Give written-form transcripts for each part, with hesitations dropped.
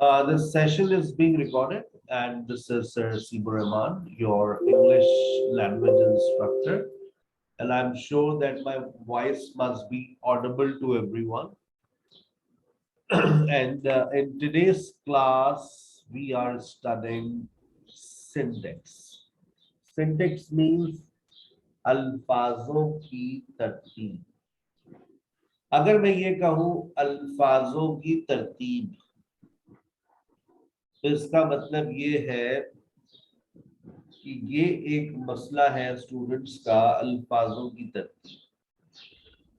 This session is being recorded, and this is Sir Sibu Rahman, your English language instructor. And I'm sure that my voice must be audible to everyone. And in today's class, we are studying syntax. Syntax means अल्फाजों की तरतीब. अगर मैं ये कहूं अल्फाजों की तरतीब, तो इसका मतलब ये है कि ये एक मसला है स्टूडेंट्स का, अल्फाजों की तरतीब.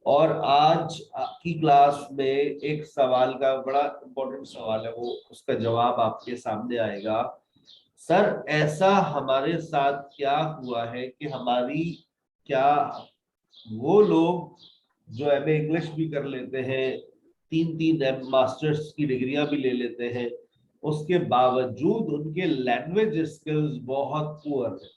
और आज की क्लास में एक सवाल का बड़ा इंपॉर्टेंट सवाल है, वो उसका जवाब आपके सामने आएगा. सर, ऐसा हमारे साथ क्या हुआ है कि हमारी, क्या वो लोग जो एमए इंग्लिश भी कर लेते हैं, 3 3 मास्टर्स की डिग्रियां भी ले लेते हैं, उसके बावजूद उनके लैंग्वेज स्किल्स बहुत पुअर है.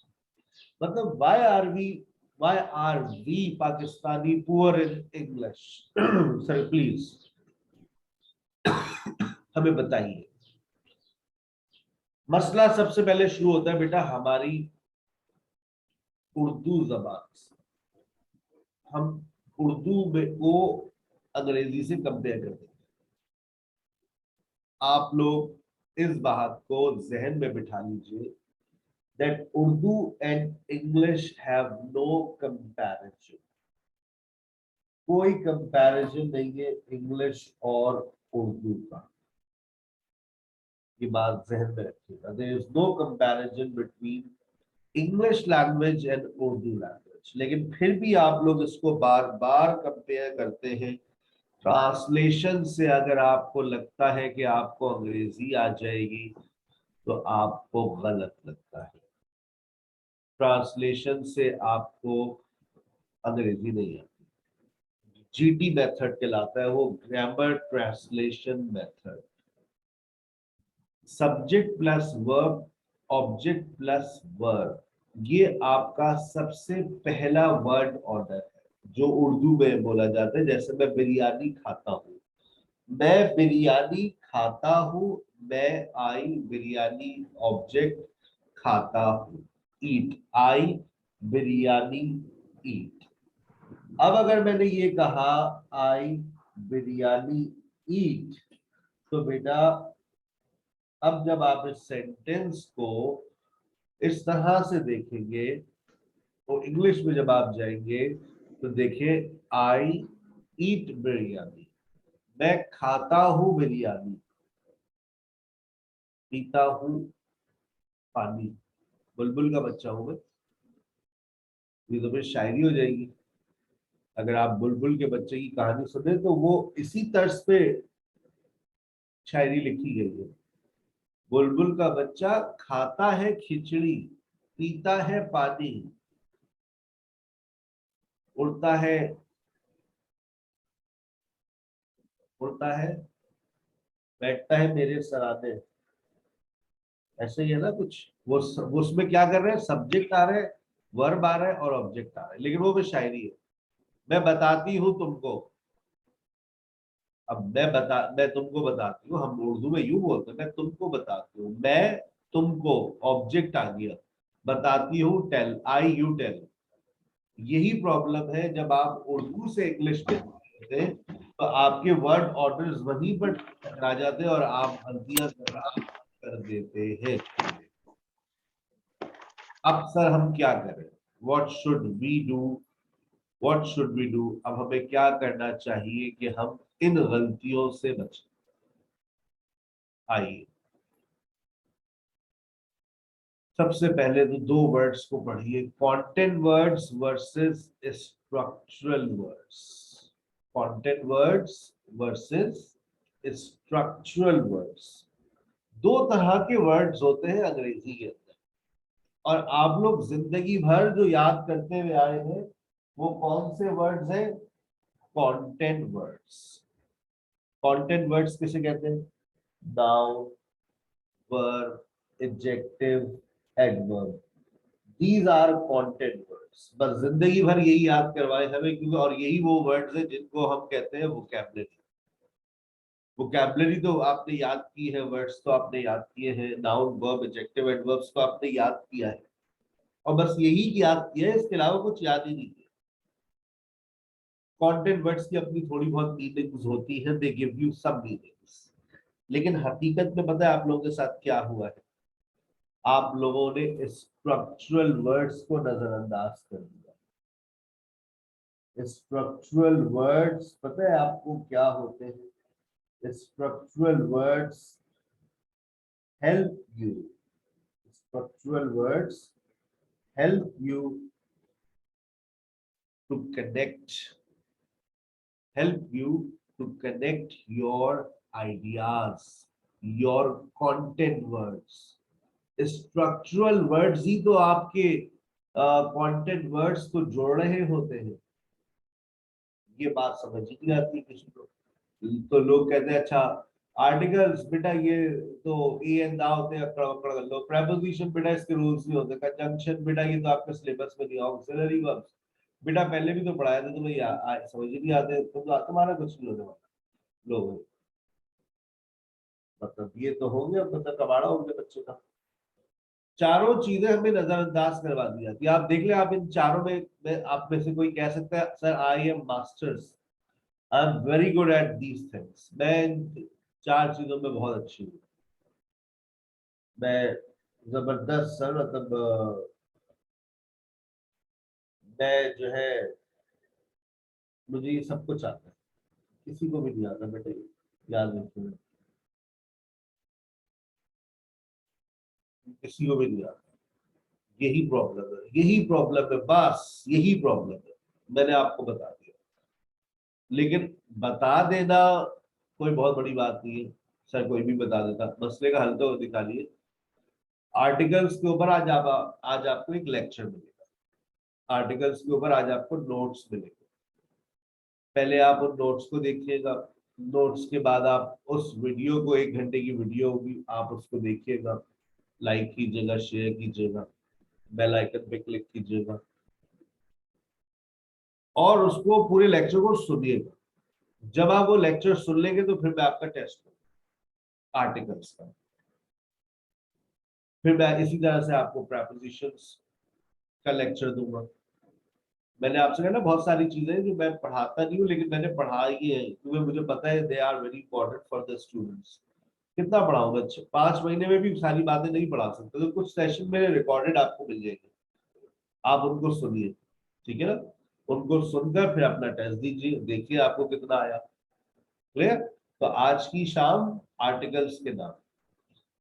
मतलब why are we Pakistani poor in English? Sir please हमें बताइए. मसला सबसे पहले शुरू होता है बेटा हमारी उर्दू जबान से. हम उर्दू में को अंग्रेजी से कंपेयर करते हैं. आप लोग इस बात को जहन में बिठा लीजिए that Urdu and English have no comparison. कोई कंपैरिजन नहीं है इंग्लिश और उर्दू का. ये बात जहन में रखिएगा. There is no comparison between English language and Urdu language. लेकिन फिर भी आप लोग इसको बार बार कंपेयर करते हैं. ट्रांसलेशन से अगर आपको लगता है कि आपको अंग्रेजी आ जाएगी, तो आपको गलत लगता है. ट्रांसलेशन से आपको अंग्रेजी नहीं आती. जीटी मेथड कहलाता है वो, grammar translation method. Subject plus verb, object plus verb, ये आपका सबसे पहला वर्ड ऑर्डर है जो उर्दू में बोला जाता है. जैसे मैं बिरयानी खाता हूँ, मैं बिरयानी खाता हूँ, मैं आई बिरयानी, ऑब्जेक्ट खाता हूँ, ईट, आई बिरयानी ईट. अब अगर मैंने ये कहा आई बिरयानी ईट, तो बेटा अब जब आप इस सेंटेंस को इस तरह से देखेंगे, तो इंग्लिश में जब आप जाएंगे तो देखिए आई ईट बिरयानी, मैं खाता हूं बिरयानी, पीता हूं पानी. बुलबुल का बच्चा हूं मैं. ये तो फिर शायरी हो जाएगी. अगर आप बुलबुल के बच्चे की कहानी सुने तो वो इसी तर्ज पे शायरी लिखी गई है. बुलबुल का बच्चा खाता है खिचड़ी, पीता है पानी, उड़ता है, उड़ता है, बैठता है मेरे सराहने. ऐसे ही है ना कुछ. वो उसमें क्या कर रहे हैं, सब्जेक्ट आ रहे हैं, वर्ब आ रहा है और ऑब्जेक्ट आ रहा है, लेकिन वो भी शायरी है. मैं बताती हूँ तुमको. अब मैं तुमको बताती हूँ, हम उर्दू में यूं बोलते हैं, मैं तुमको बताती हूँ, मैं तुमको, ऑब्जेक्ट आ गया, बताती हूँ टेल, आई यू टेल. यही प्रॉब्लम है जब आप उर्दू से इंग्लिश में बोलते हैं, तो आपके वर्ड ऑर्डर्स वहीं पर टकरा जाते हैं और आप गलतियां करना कर देते हैं. अब सर हम क्या करें, what should we do, what should we do. अब हमें क्या करना चाहिए कि हम इन गलतियों से बचें. आइए सबसे पहले तो दो वर्ड्स को पढ़िए, content words versus structural words. Content words versus structural words. दो तरह के वर्ड्स होते हैं अंग्रेजी के अंदर, और आप लोग जिंदगी भर जो याद करते हुए आए हैं वो कौन से वर्ड्स हैं, कंटेंट वर्ड्स. कंटेंट वर्ड्स किसे कहते हैं, noun, verb, adjective, adverb. These are content words. बस जिंदगी भर यही याद करवाए हमें, क्योंकि और यही वो वर्ड्स हैं जिनको हम कहते हैं वोकैबुलरी. वोकैबुलरी तो आपने याद की है, वर्ड्स तो आपने याद किए हैं, नाउन वर्ब एडजेक्टिव एडवर्ब्स को आपने याद किया है, और बस यही याद किया है, इसके अलावा कुछ याद ही नहीं किया। कंटेंट वर्ड्स की अपनी थोड़ी बहुत मीनिंग्स होती है, they give you some meanings, लेकिन हकीकत में पता है आप लोगों के साथ क्या हुआ है? आप लोगों ने स्ट्रक्चरल वर्ड्स को नजरअंदाज कर दिया। स्ट्रक्चरल वर्ड्स पता है आपको क्या होते हैं? Structural words help you, structural words help you to connect, help you to connect your ideas, your content words. Structural words ही तो आपके content words को जोड़ रहे होते हैं। ये बात समझ ही नहीं आती किसी को। तो लोग कहते हैं अच्छा आर्टिकल्स बेटा ये तो ए एंड दा होते हैं, अकड़ अकड़ कर लो। प्रेपोजिशन बेटा इसके रूल्स नहीं होते। कंजंक्शन बेटा ये तो आपके सिलेबस में नहीं, ऑक्सिलरी वर्ब्स बेटा पहले भी तो पढ़ाया था तुम्हें, समझ ही नहीं आते तुम्हारा कुछ नहीं होने वाला। लोग मतलब ये तो हो गया, मतलब कबाड़ा हो गया बच्चे का। चारों चीजें हमें नजरअंदाज करवा दी जाती है। आप देख ले, आप इन चारों में आप में से कोई कह सकता है sir I am masters, I am very good at these things, मैं इन चार चीजों में बहुत अच्छी हूँ, मैं जबरदस्त सर, मतलब मैं जो है मुझे ये सब कुछ आता है। किसी को भी नहीं आता बेटे, याद रखिए, किसी को भी नहीं आता। यही प्रॉब्लम है, यही प्रॉब्लम है, बस यही प्रॉब्लम है। मैंने आपको बता दिया, लेकिन बता देना कोई बहुत बड़ी बात नहीं है। सर कोई भी बता देता, मसले का हल तो निकालिए। आर्टिकल्स के ऊपर आज आपको एक लेक्चर मिलेगा। आर्टिकल्स के ऊपर आज आपको नोट्स मिलेंगे। पहले आप उन नोट्स को देखिएगा, नोट्स के बाद आप उस वीडियो को, 1 घंटे की वीडियो होगी, आप उसको देखिएगा, लाइक कीजिएगा, शेयर कीजिएगा, बेल आइकन पे क्लिक कीजिएगा, और उसको पूरे लेक्चर को सुनिएगा। जब आप वो लेक्चर सुन लेंगे तो फिर मैं आपका टेस्ट करूंगा आर्टिकल्स का। फिर मैं इसी तरह से आपको प्रेपोजिशंस का लेक्चर दूंगा। मैंने आपसे कहा ना बहुत सारी चीजें जो मैं पढ़ाता नहीं हूँ, लेकिन मैंने पढ़ाई है क्योंकि मुझे पता है they are very important for the students. कितना पढ़ाऊंगा? 5 महीने में भी सारी बातें नहीं पढ़ा सकते, तो कुछ सेशन मेरे रिकॉर्डेड आपको मिल जाएंगे, आप उनको सुनिए, ठीक है ना? उनको सुनकर फिर अपना टेस्ट दीजिए, देखिए आपको कितना आया। क्लियर? तो आज की शाम आर्टिकल्स के नाम,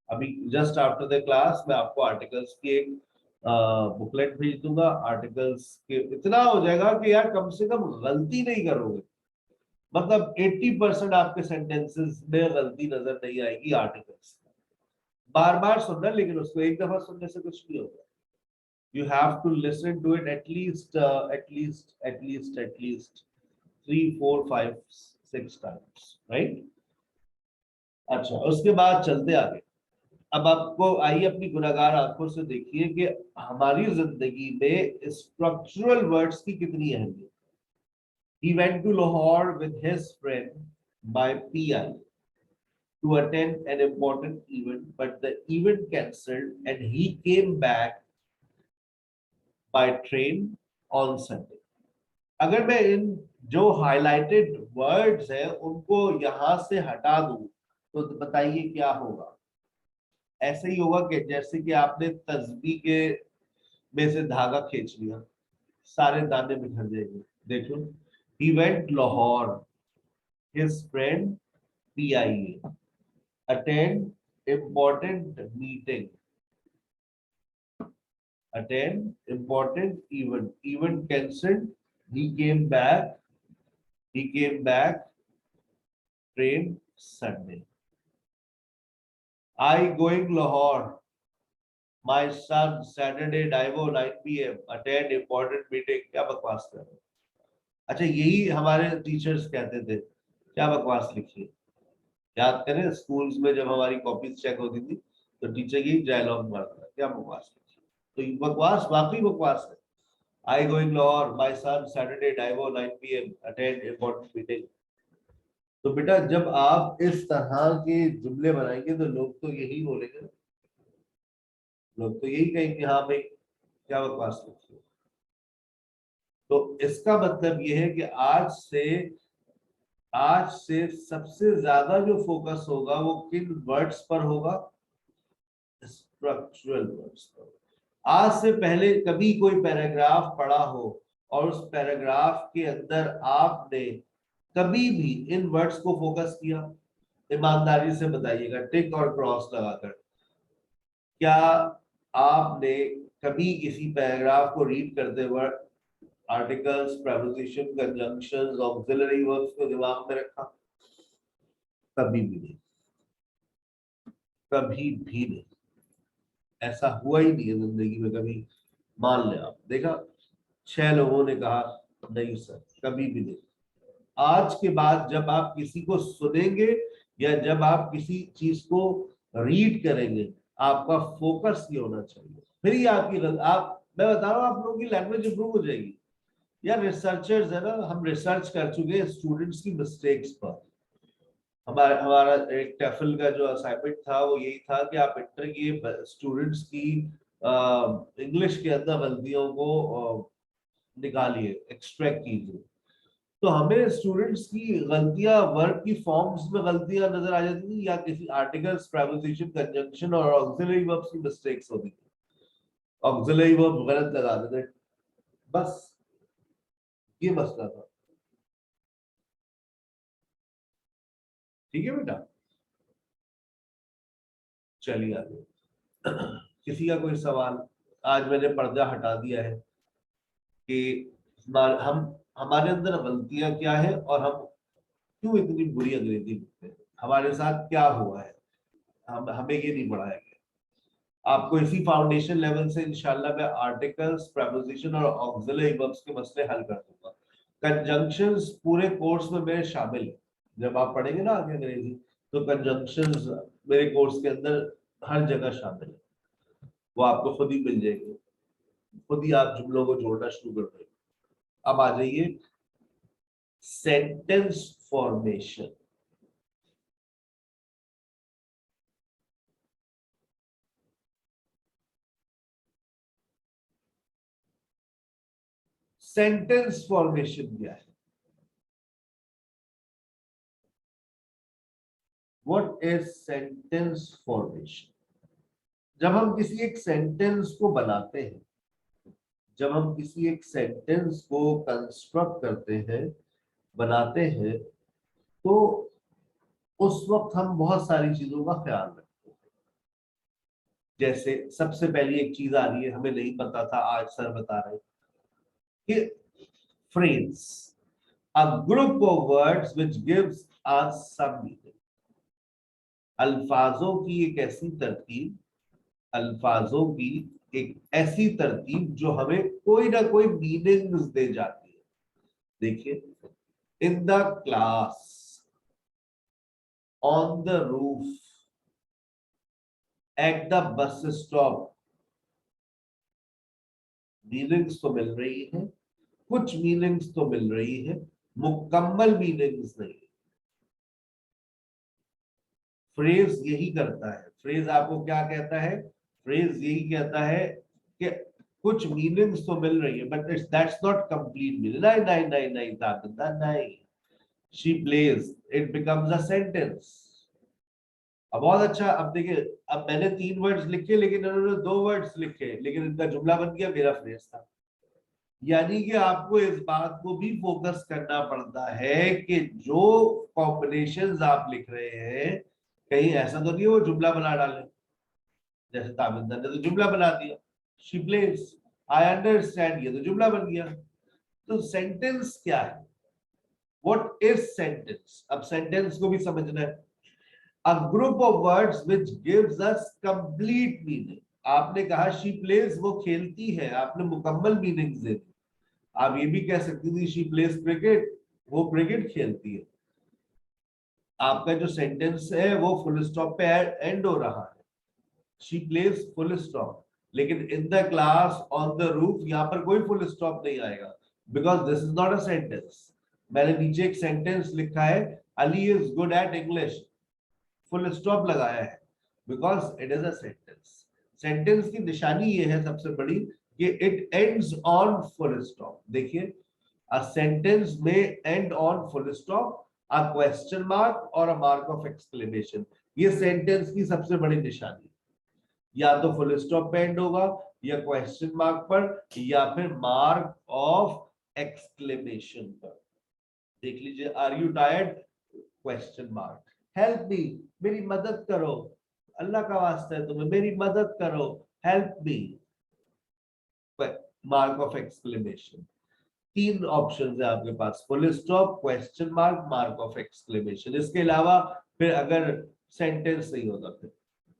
अभी जस्ट आफ्टर द क्लास मैं आपको आर्टिकल्स की एक बुकलेट भेज दूंगा। आर्टिकल्स के इतना हो जाएगा कि यार कम से कम गलती नहीं करोगे, मतलब 80% आपके सेंटेंसेस में गलती नजर नहीं आएगी आर्टिकल्स। बार बार सुनना, लेकिन उसको एक दफा सुनने से कुछ नहीं होगा। You have to listen to it at least 3, 4, 5, 6 times, right? अच्छा, उसके बाद चलते आगे। अब आपको आइए अपनी गुनाहगार आंखों से देखिए कि हमारी जिंदगी में स्ट्रक्चरल वर्ड्स की कितनी अहमियत। He went to Lahore with his friend by PI to attend an important event, but the event cancelled and he came back by train on Sunday. अगर मैं इन जो हाइलाइटेड वर्ड्स हैं उनको यहां से हटा दूं तो बताइए क्या होगा? ऐसे ही होगा कि जैसे कि आपने तस्बीह के में से धागा खींच लिया, सारे दाने बिखर जाएंगे। देखो, he went Lahore, his friend PIA, attend important meeting, attend important event cancelled, he came back, train Sunday. I going Lahore, my son Saturday Divo 9 p.m. attend important meeting। क्या बकवास कर रहे हो? अच्छा, यही हमारे टीचर्स कहते थे, क्या बकवास लिखी है। याद करें स्कूल्स में जब हमारी कॉपीज चेक होती थी तो टीचर यही डायलॉग मारता था, क्या बकवास लिखी। तो ये बकवास वाकई बकवास है। I going Lahore, my son Saturday Divo 9 p.m. attend important meeting। तो बेटा जब आप इस तरह के जुमले बनाएंगे तो लोग तो यही बोलेंगे, लोग तो यही कहेंगे हाँ भाई क्या बकवास करते हो। तो इसका मतलब ये है कि आज से सबसे ज्यादा जो फोकस होगा वो किन वर्ड्स पर होगा, स्ट्रक्चरल वर्ड्स पर। आज से पहले कभी कोई पैराग्राफ पढ़ा हो और उस पैराग्राफ के अंदर आपने कभी भी इन वर्ड्स को फोकस किया? ईमानदारी से बताइएगा, टिक और क्रॉस लगाकर। क्या आपने कभी किसी पैराग्राफ को रीड करते वक्त articles, preposition, conjunctions, auxiliary verbs को दिमाग में रखा? कभी भी नहीं, कभी भी नहीं। ऐसा हुआ ही नहीं है जिंदगी में कभी। मान लें आप, देखा 6 लोगों ने कहा नहीं सर, कभी भी नहीं। आज के बाद जब आप किसी को सुनेंगे या जब आप किसी चीज को रीड करेंगे, आपका फोकस ये होना चाहिए, फिर ही आप मैं बता रहा हूँ आप लोगों की लैंग्वेज इंप्रूव हो जाएगी। यार रिसर्चर्स है ना, हम रिसर्च कर चुके हैं स्टूडेंट्स की मिस्टेक्स पर। हमारा हमारा एक टेफल का जो असाइनमेंट था वो यही था कि आप इंटर की स्टूडेंट्स की इंग्लिश के अंदर गलतियों को निकालिए, एक्सट्रैक्ट कीजिए। तो हमें स्टूडेंट्स की गलतियां वर्ब की फॉर्म्स में गलतियां नजर आ जाती थी, या किसी आर्टिकल्स, प्रेपोजिशन, कंजंक्शन और ऑक्सिलरी वर्ब्स की मिस्टेक्स होती थी। ऑक्सिलरी वर्ब गलत लगा देते, बस ये मसला था। ठीक है बेटा, चलिए आगे। किसी का कोई सवाल? आज मैंने पर्दा हटा दिया है कि हम हमारे अंदर गलतियां क्या है और हम क्यों इतनी बुरी अंग्रेजी लिखते हैं, हमारे साथ क्या हुआ है, हम हमें ये नहीं पढ़ाया गया। आपको इसी फाउंडेशन लेवल से इंशाल्लाह मैं आर्टिकल्स, प्रेपोजिशन और ऑक्सिलरी वर्ब्स के मसले हल कर दूंगा। कंजंक्शंस पूरे कोर्स में मेरे शामिल है। जब आप पढ़ेंगे ना आगे अंग्रेजी, तो कंजंक्शंस मेरे कोर्स के अंदर हर जगह शामिल है, वो आपको खुद ही मिल जाएंगे, खुद ही आप जुमलों को जोड़ना शुरू कर देंगे। अब आ जाइए सेंटेंस फॉर्मेशन। सेंटेंस फॉर्मेशन क्या है? What is sentence formation? जब हम किसी एक सेंटेंस को बनाते हैं, जब हम किसी एक सेंटेंस को कंस्ट्रक्ट करते हैं, बनाते हैं, तो उस वक्त हम बहुत सारी चीजों का ख्याल रखते हैं। जैसे सबसे पहली एक चीज आ रही है, हमें नहीं पता था, आज सर बता रहे हैं कि phrase, a group of words which gives us some meaning। अल्फाजों की एक ऐसी तरतीब, अल्फाजों की एक ऐसी तरतीब जो हमें कोई ना कोई मीनिंग्स दे जाती है। देखिए, इन the class, on the roof, at the bus stop, meanings तो मिल रही है, कुछ मीनिंग्स तो मिल रही है, मुकम्मल मीनिंग्स नहीं। फ्रेज यही करता है, फ्रेज आपको क्या कहता है? फ्रेज यही कहता है कि कुछ मीनिंग्स तो मिल रही है, but it's that's not complete meaning. नहीं नहीं नहीं नहीं ताकत नहीं। She plays, it becomes a sentence. अब बहुत अच्छा, अब देखिए, अब मैंने 3 वर्ड्स लिखे लेकिन इन्होंने 2 वर्ड्स लिखे, लेकिन इनका जुमला बन गया, मेरा फ्रेज था। यानी कि आपको इस बात को भी फोकस करना पड़ता है कि जो कॉम्बिनेशंस आप लिख रहे हैं, कहीं ऐसा तो नहीं वो जुमला बना डाले। जैसे ताबिंदर ने तो जुमला बना दिया, शी प्लेज, आई अंडरस्टैंड, ये तो जुमला बन गया। तो सेंटेंस क्या है? What is sentence? अब सेंटेंस को भी समझना है। A group of words which gives us complete meaning. आपने कहा शी प्लेज, वो खेलती है, आपने मुकम्मल मीनिंग्स दे दी। आप ये भी कह सकती थी शी प्लेज क्रिकेट, वो क्रिकेट खेलती है। आपका जो सेंटेंस है वो फुल स्टॉप पे एंड हो रहा है, शी प्लेज फुल स्टॉप। लेकिन in the class, on the roof, यहाँ पर कोई फुल स्टॉप नहीं आएगा, because this is not a sentence. मैंने नीचे एक सेंटेंस लिखा है, Ali is good at English, full stop लगाया है because it is a sentence. Sentence की निशानी ये है सबसे बड़ी कि it ends on full stop. देखिए, अ सेंटेंस में end on full stop, a question mark और अ मार्क ऑफ एक्सक्लेमेशन, ये सेंटेंस की सबसे बड़ी निशानी। या तो फुल स्टॉप पे एंड होगा, या क्वेश्चन मार्क पर, या फिर मार्क ऑफ एक्सक्लेमेशन पर। देख लीजिए, are you tired, question mark, help me, मेरी मदद करो, अल्लाह का वास्ता है तुम्हें, मेरी मदद करो, help me, mark of exclamation. तीन ऑप्शन है आपके पास, full stop, question mark, mark of exclamation. इसके अलावा फिर अगर सेंटेंस नहीं होता, फिर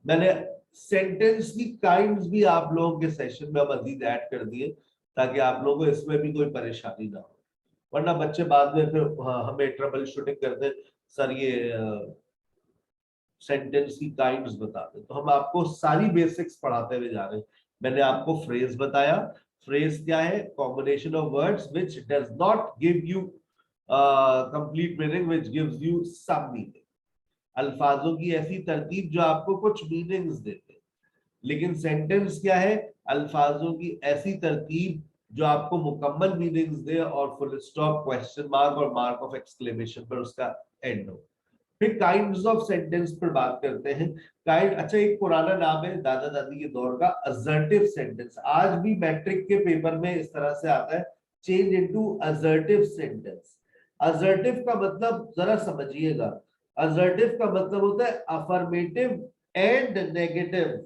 मैंने सेंटेंस की काइंड्स भी आप लोगों के सेशन में मजीद ऐड कर दिए ताकि आप लोगों को इसमें भी कोई परेशानी ना हो, वरना बच्चे बाद में फिर हमें ट्रबल शूटिंग करते, सर ये सेंटेंस की काइंड्स बताते। तो हम आपको सारी बेसिक्स पढ़ाते हुए जा रहे हैं। मैंने आपको फ्रेज बताया, फ्रेज क्या है, combination of words which does not give you complete meaning, which gives you some meaning. अल्फाजों की ऐसी तरतीब जो आपको कुछ मीनिंग्स देते हैं। लेकिन सेंटेंस क्या है, अल्फाजों की ऐसी तरतीब जो आपको मुकम्मल मीनिंग्स दे और फुल स्टॉप, क्वेश्चन मार्क और मार्क ऑफ एक्सक्लेमेशन पर उसका एंड हो। फिर काइंड्स ऑफ सेंटेंस पर बात करते हैं। काइंड, अच्छा, एक पुराना नाम है दादा दादी के दौर का, असर्टिव सेंटेंस। आज भी मैट्रिक के पेपर में इस तरह से आता है, change into assertive sentence. Assertive का मतलब जरा समझिएगा, असर्टिव का मतलब होता है अफर्मेटिव एंड नेगेटिव।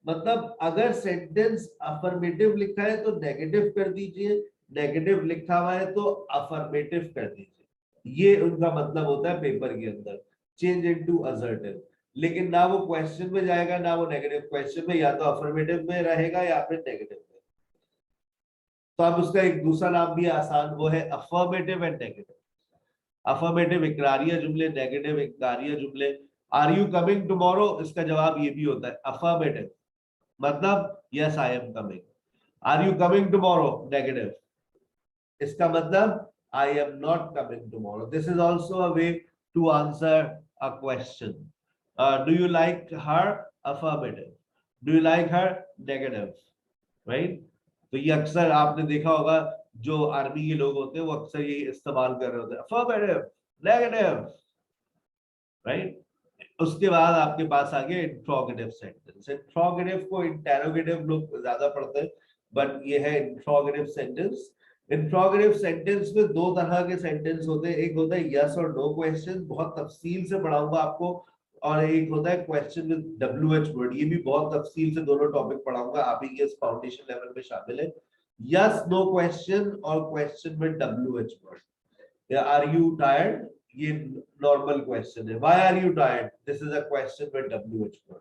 मतलब अगर सेंटेंस अफर्मेटिव लिखा है तो नेगेटिव कर दीजिए, नेगेटिव लिखा हुआ है तो अफर्मेटिव कर दीजिए। ये उनका मतलब होता है पेपर के अंदर, चेंज इनटू असर्टिव। लेकिन ना वो क्वेश्चन में जाएगा ना वो नेगेटिव, क्वेश्चन में या तो अफर्मेटिव में रहेगा या फिर नेगेटिव में। तो अब उसका एक दूसरा नाम भी आसान, वो है अफर्मेटिव एंड नेगेटिव। अफर्मेटिव इकरारिया जुमले, नेगेटिव इनकारिया जुमले। आर यू कमिंग टुमारो, इसका जवाब ये भी होता है अफर्मेटिव, मतलब yes I am coming. Are you coming tomorrow, negative, इसका मतलब I am not coming tomorrow. This is also a way to answer a question. Do you like her, affirmative. Do you like her, negative, right. तो ये अक्सर आपने देखा होगा, जो army के लोग होते हैं वो अक्सर ये इस्तेमाल कर रहे होते हैं, अफर्मेटिव, नेगेटिव, राइट। उसके बाद आपके पास आ गया इंट्रोगेटिव सेंटेंस। इंट्रोगेटिव को इंटेरोगेटिव लोग ज्यादा पढ़ते हैं, बट ये है इंट्रोगेटिव सेंटेंस। इंट्रोगेटिव सेंटेंस में दो तरह के सेंटेंस होते हैं, एक होता है यस और नो क्वेश्चन, बहुत तफसील से पढ़ाऊंगा आपको, और एक होता है क्वेश्चन विद WH वर्ड, ये भी बहुत तफसील से दोनों टॉपिक पढ़ाऊंगा, आप ही के इस फाउंडेशन लेवल में शामिल है। यस नो क्वेश्चन और question with WH word. Are you tired, ये नॉर्मल क्वेश्चन है, why are you tired, this is a question with WH word.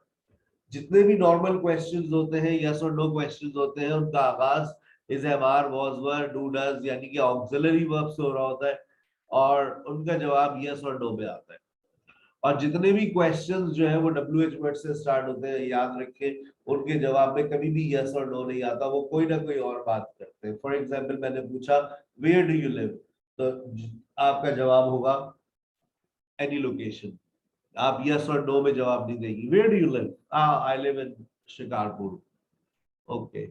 जितने भी नॉर्मल क्वेश्चंस होते हैं, यस और नो क्वेश्चंस होते हैं, उनका आगाज is, am are, was were, do does, यानी कि ऑक्सिलरी वर्ब से हो रहा होता है, और उनका जवाब यस और नो में आता है। और जितने भी क्वेश्चंस जो है वो WH वर्ड से स्टार्ट होते हैं, याद रखें उनके जवाब में कभी भी यस और नो नहीं आता, वो कोई ना कोई और बात करते हैं। फॉर एग्जाम्पल, मैंने पूछा वेयर डू यू लिव, तो आपका जवाब होगा एनी लोकेशन, आप यस और नो में जवाब नहीं देगी। Where do you live, I live in Shikarpur, okay.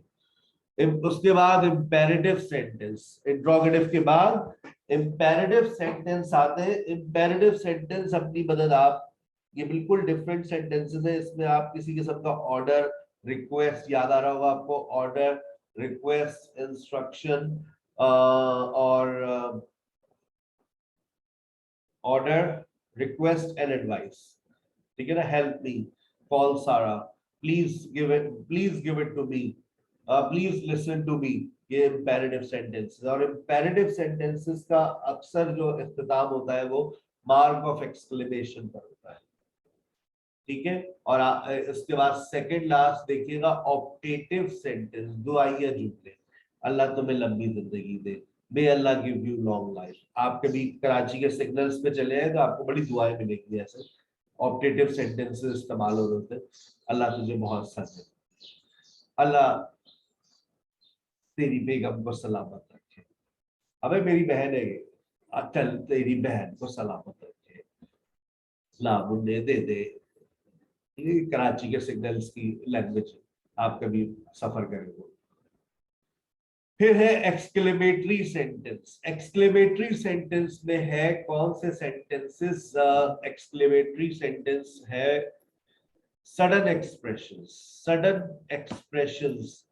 उसके बाद इंपेरेटिव सेंटेंस, इंट्रोगेटिव के बाद इंपेरेटिव सेंटेंस आते हैं। इंपेरेटिव सेंटेंस अपनी मदद आप, ये बिल्कुल डिफरेंट सेंटेंसेस है, इसमें आप किसी किस्म का ऑर्डर, रिक्वेस्ट, याद आ रहा होगा आपको, ऑर्डर, रिक्वेस्ट, इंस्ट्रक्शन, और ऑर्डर, रिक्वेस्ट एंड एडवाइस, ठीक है ना। Help me, call Sara, please give it to me, please listen to me, ये इंपेरेटिव सेंटेंसेस। और इंपेरेटिव सेंटेंसेस का अक्सर जो इख्तिताम होता है वो मार्क ऑफ एक्सक्लेमेशन पर होता है, ठीक है। और इसके बाद सेकंड लास्ट देखिएगा, ऑप्टेटिव सेंटेंस, दुआइया जुमले। अल्लाह तुम्हें लंबी जिंदगी दे, मे अल्लाह गिव यू लॉन्ग लाइफ। आप कभी कराची के सिग्नल्स पे चले आए तो आपको बड़ी दुआएं मिलेंगी, ऐसे ऑप्टेटिव सेंटेंसेस इस्तेमाल हो रहे होते हैं। अल्लाह तुझे बहुत सर दे, अल्लाह तेरी बेगम को सलामत रखे, अबे मेरी बहन है ये, चल तेरी बहन को सलामत रखे, ला मुन्ने दे दे, ये कराची के सिग्नल्स की लैंग्वेज है, आप कभी सफर करेंगे। फिर है एक्सक्लेमेटरी सेंटेंस। एक्सक्लेमेटरी सेंटेंस में है कौन से सेंटेंसेस? एक्सक्लेमेटरी सेंटेंस है सडन एक्सप्रेशंस। सडन एक्सप्रेशंस,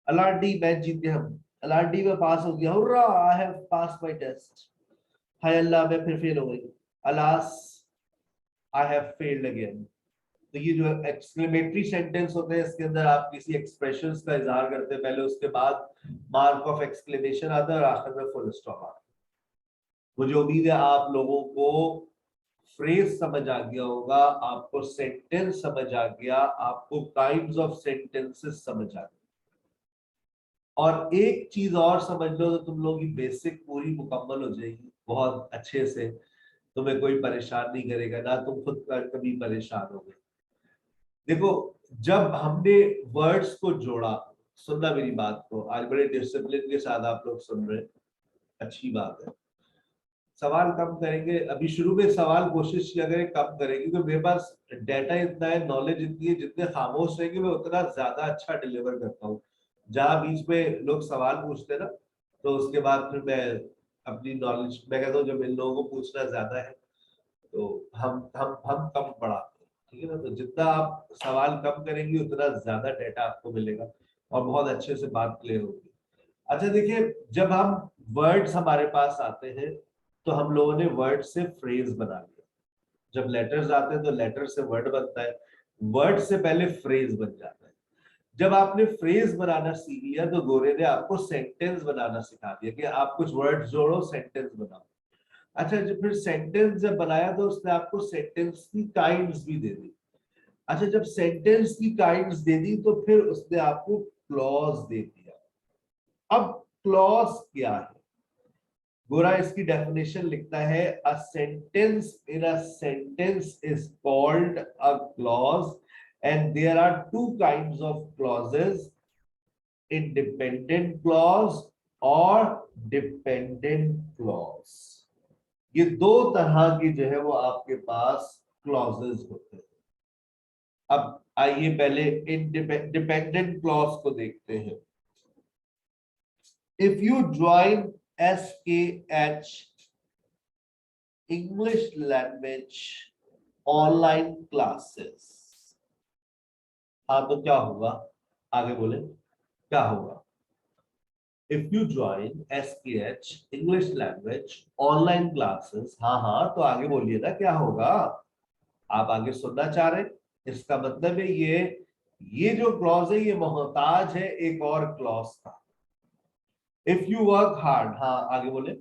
अलार्डी मैच जीत गए हम, अलार्डी में पास हो गया, hurrah I have pass my test, हाय अल्लाह मैं फिर फेल हो गई, alas I have failed again. तो ये जो एक्सक्लेमेटरी सेंटेंस होते हैं, इसके अंदर आप किसी एक्सप्रेशंस का इजहार करते हैं पहले, उसके बाद मार्क ऑफ एक्सक्लेमेशन आता है और आखिर में फुल स्टॉप आता है। मुझे उम्मीद है आप लोगों को फ्रेज समझ आ गया होगा, आपको सेंटेंस समझ आ गया, आपको काइंड्स ऑफ सेंटेंसेस समझ आ गया। और एक चीज और समझ लो तो तुम लोगों की बेसिक पूरी मुकम्मल हो जाएगी बहुत अच्छे से, तुम्हें कोई परेशान नहीं करेगा, ना तुम खुद कभी परेशान हो गए। देखो, जब हमने वर्ड्स को जोड़ा, सुनना मेरी बात को, आज बड़े डिसिप्लिन के साथ आप लोग सुन रहे हैं, अच्छी बात है। सवाल कम करेंगे, अभी शुरू में सवाल कोशिश किया करें कम करें, क्योंकि मेरे पास डाटा इतना है, नॉलेज इतनी है, जितने खामोश रहेंगे मैं उतना ज्यादा अच्छा डिलीवर करता हूँ। जहां बीच में लोग सवाल पूछते हैं ना, तो उसके बाद फिर मैं अपनी नॉलेज, मैं कहता हूँ जब इन लोगों को पूछना ज्यादा है तो हम कम पढ़ाते हैं, ठीक है ना। तो जितना आप सवाल कम करेंगे उतना ज्यादा डाटा आपको मिलेगा और बहुत अच्छे से बात क्लियर होगी। अच्छा देखिए, जब हम वर्ड्स हमारे पास आते हैं तो हम लोगों ने वर्ड से फ्रेज बना लिया। जब लेटर्स आते हैं तो लेटर से वर्ड बनता है, वर्ड से पहले फ्रेज बन जाता है। जब आपने फ्रेज बनाना सीख लिया तो गोरे ने आपको सेंटेंस बनाना सिखा दिया कि आप कुछ वर्ड जोड़ो, सेंटेंस बनाओ। अच्छा, जब फिर सेंटेंस जब बनाया तो उसने आपको सेंटेंस की काइंड्स भी दे दी। अच्छा, जब सेंटेंस की काइंड्स दे दी तो फिर उसने आपको क्लॉज दे दिया। अब क्लॉज क्या है? गोरा इसकी डेफिनेशन लिखता है, a sentence in a sentence is called a clause and there are two kinds of clauses, independent clause और डिपेंडेंट क्लॉज। ये दो तरह की जो है वो आपके पास क्लॉजेस होते हैं। अब आइए पहले डिपेंडेंट क्लॉज को देखते हैं। If you join SKH English language online classes, हाँ तो क्या होगा? आगे बोले क्या होगा? If you join SKH English language online classes, हाँ हाँ तो आगे बोलिए ना क्या होगा? आप आगे सुनना चाह रहे हैं? इसका मतलब है ये जो क्लॉज है ये मोहताज है एक और क्लॉज का। इफ यू वर्क हार्ड, हाँ आगे बोले।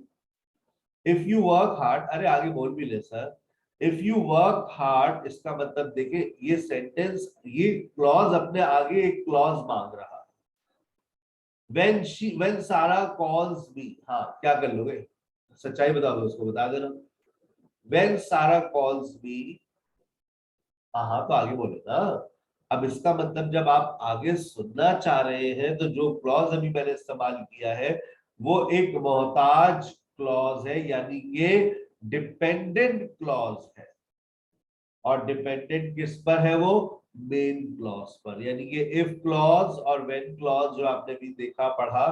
इफ यू वर्क हार्ड, अरे आगे बोल भी ले sir. If you work hard इसका मतलब देखिए, ये सेंटेंस, ये क्लॉज अपने आगे एक क्लॉज मांग रहा है। when सारा calls me, हाँ क्या कर लोगे? सच्चाई बता दो, उसको बता देना। when सारा calls me, हाँ हाँ तो आगे बोले ना। अब इसका मतलब जब आप आगे सुनना चाह रहे हैं तो जो क्लॉज अभी मैंने इस्तेमाल किया है वो एक मोहताज क्लॉज है, यानी ये डिपेंडेंट क्लॉज है। और डिपेंडेंट किस पर है? वो मेन क्लॉज पर। यानी कि इफ क्लॉज और व्हेन क्लॉज जो आपने भी देखा पढ़ा,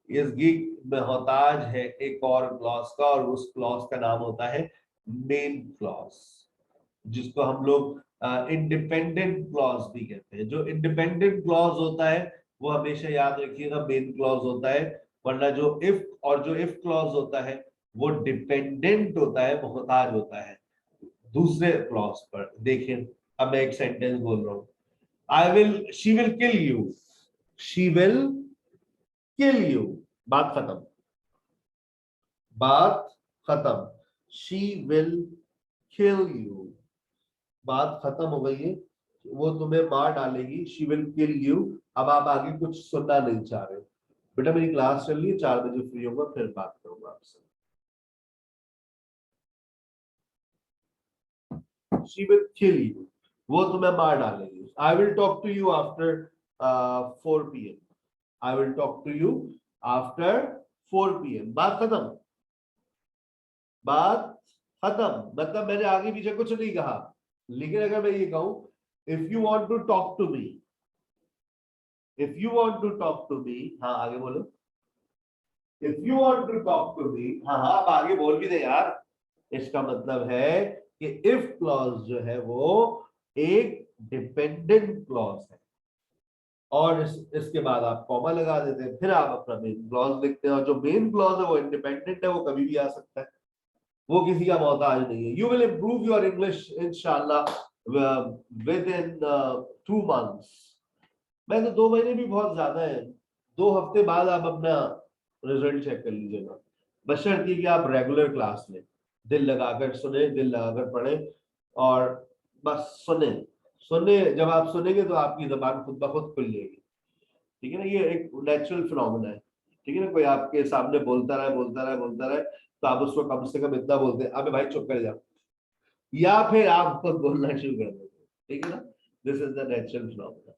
इसकी मोहताज है एक और क्लॉज का, और उस क्लॉज का नाम होता है मेन क्लॉज, जिसको हम लोग इंडिपेंडेंट क्लॉज भी कहते हैं। जो इंडिपेंडेंट क्लॉज होता है वो हमेशा याद रखिएगा मेन क्लॉज होता है, वरना जो इफ क्लॉज होता है वो डिपेंडेंट होता है, मोहताज होता है दूसरे क्लॉज पर। देखिए, अब मैं एक सेंटेंस बोल रहा हूं, she will kill you, she will kill you, बात खत्म, बात खत्म। शी विल किल यू, बात खत्म हो गई है, वो तुम्हें मार डालेगी, शी विल किल यू। अब आप आगे कुछ सुनना नहीं चाह रहे। बेटा मेरी क्लास चल रही है, 4 बजे फ्री होगा, फिर बात करूंगा आपसे। शी विल किल यू, वो तुम्हें मार डालेगी। I will talk to you after 4 PM, I will talk to you after 4 PM, बात खत्म, बात खत्म, मतलब मैंने आगे पीछे कुछ नहीं कहा। लेकिन अगर मैं ये कहूं, if you want to talk to me, if you want to talk to me, हाँ आगे बोलो, if you want to talk to me, हाँ हाँ अब आगे बोल भी दे यार। इसका मतलब है कि इफ क्लॉज जो है वो एक डिपेंडेंट क्लॉज है, और इसके बाद आप कॉमा लगा देते हैं, फिर आप अपना मेन क्लॉज लिखते हैं, और जो मेन क्लॉज है वो इंडिपेंडेंट है, वो कभी भी आ सकता है, वो किसी का मोहताज नहीं है। You will improve your English इंशाल्लाह विद इन 2 मंथ्स। मैं तो 2 महीने भी बहुत ज्यादा है, 2 हफ्ते बाद आप अपना रिजल्ट चेक कर लीजिएगा, बशर्ते कि आप रेगुलर क्लास लें, दिल लगाकर सुने, दिल लगाकर पढ़े, और बस सुने। सुने, जब आप सुनेंगे तो आपकी जबान खुद ब खुद खुल जाएगी, ठीक है ना। ये एक नेचुरल फिनोमेना है, ठीक है ना। कोई आपके सामने बोलता रहे बोलता रहे बोलता रहे, तो आप उसको कम से कम इतना बोलते हैं, अबे भाई चुप कर जा, या फिर आप खुद बोलना शुरू कर देते हैं, ठीक है ना। This is the natural phenomena,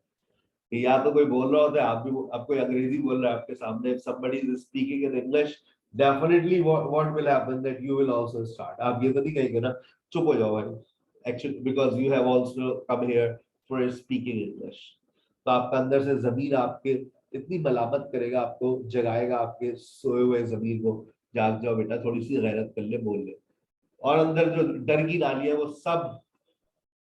कि या तो कोई बोल रहा होता है, आप भी, आप कोई अंग्रेजी बोल रहा है आपके सामने, if somebody is speaking in English, definitely what will happen that you will also start, आप ये तो नहीं कहेंगे ना चुप हो जाओ भाई, actually because you have also come here for speaking English। तो आपका अंदर से जमीर आपके इतनी मलामत करेगा, आपको जगाएगा, आपके सोए हुए जमीर को, जाग जाओ बेटा, थोड़ी सी गैरत कर ले, बोल ले, और अंदर जो डर की नाली है वो सब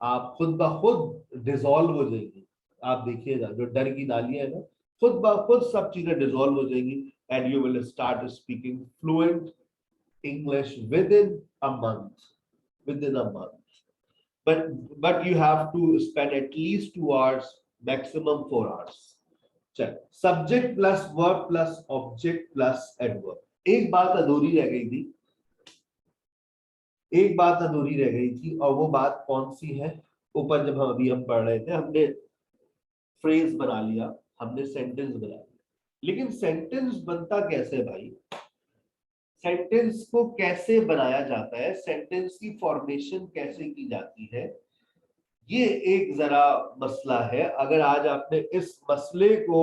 आप खुद ब खुद डिसॉल्व हो जाएगी। आप देखिएगा जो डर की नालियां है ना, खुद ब खुद सब चीजें डिसॉल्व हो जाएंगी, and you will start speaking fluent English with in a month, with in a month. but but you have to spend at least 2 hours, maximum 4 hours। चल, subject plus verb plus object plus adverb. एक बात अधूरी रह गई थी, एक बात अधूरी रह गई थी, और वो बात कौन सी है? ऊपर जब हम पढ़ रहे थे, हमने फ्रेज बना लिया, हमने सेंटेंस बना लिया, लेकिन सेंटेंस बनता कैसे भाई? सेंटेंस को कैसे बनाया जाता है, सेंटेंस की फॉर्मेशन कैसे की जाती है, ये एक जरा मसला है। अगर आज आपने इस मसले को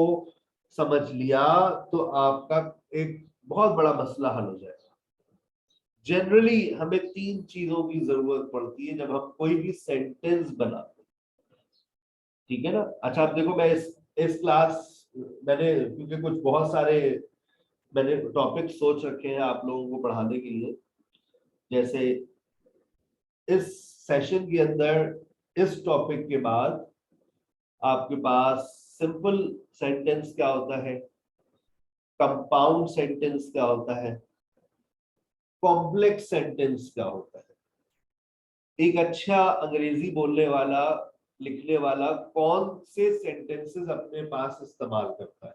समझ लिया तो आपका एक बहुत बड़ा मसला हल हो जाएगा। जनरली हमें 3 चीजों की जरूरत पड़ती है जब हम कोई भी सेंटेंस बनाते हैं, ठीक है ना। अच्छा आप देखो, मैं इस क्लास, मैंने क्योंकि कुछ बहुत सारे मैंने टॉपिक सोच रखे हैं आप लोगों को पढ़ाने के लिए, जैसे इस सेशन के अंदर इस टॉपिक के बाद आपके पास सिंपल सेंटेंस क्या होता है, कंपाउंड सेंटेंस क्या होता है, कॉम्प्लेक्स सेंटेंस क्या होता है, एक अच्छा अंग्रेजी बोलने वाला, लिखने वाला कौन से सेंटेंसेस अपने पास इस्तेमाल करता है,